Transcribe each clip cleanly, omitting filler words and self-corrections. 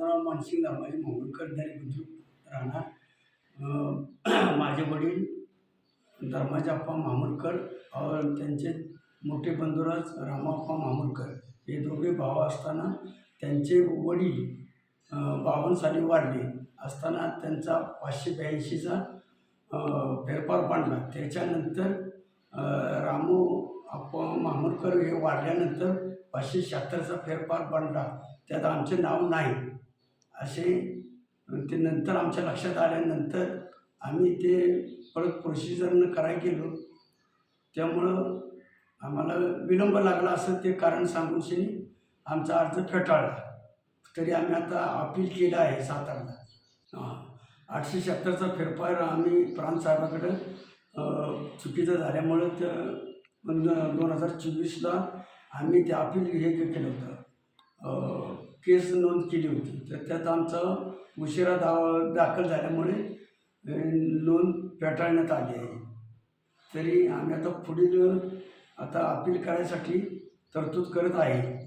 बाबूराव मानसिंग धर्माजी माहुरकर बुद्रुक राहणार. माझे वडील धर्माजी अप्पा माहुरकर और त्यांचे मोठे बंधुराज रामाप्पा माहुरकर हे दोघे भाव असताना त्यांचे वडील 52 साली वारले असताना त्यांचा 582चा फेरफार पाडला. त्याच्यानंतर रामू अप्पा माहुरकर हे वारल्यानंतर 576चा फेरफार पाडला. त्यात आमचे नाव नाही असे ते नंतर आमच्या लक्षात आल्यानंतर आम्ही ते परत प्रोसिजरनं करायला गेलो. त्यामुळं आम्हाला विलंब लागला असं ते कारण सांगून शनी आमचा अर्ज फेटाळला. तरी आम्ही आता अपील केलं आहे सातारला. 876चा फेरफार आम्ही प्रांतसाहेबाकडं चुकीचं झाल्यामुळं त्या 2024ला आम्ही ते अपील हे केलं होतं, केस नोंद केली होती. तर त्यात आमचा उशिरा दाखल झाल्यामुळे नोंद फेटाळण्यात आली आहे. तरी आम्ही आता पुढील अपील करायसाठी तरतूद करत आहे.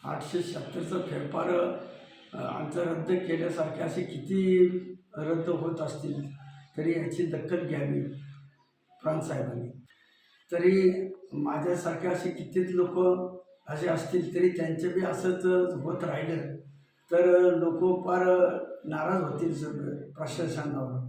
876चा फेरफार आमचं रद्द केल्यासारखे असे किती रद्द होत असतील तरी याची दखल घ्यावी प्रांतसाहेबांनी. तरी माझ्यासारखे असे कितीच लोक असे असतील तरी त्यांचे बी असंच होत राहिलं तर लोक फार नाराज होतील सगळं प्रशासनावर.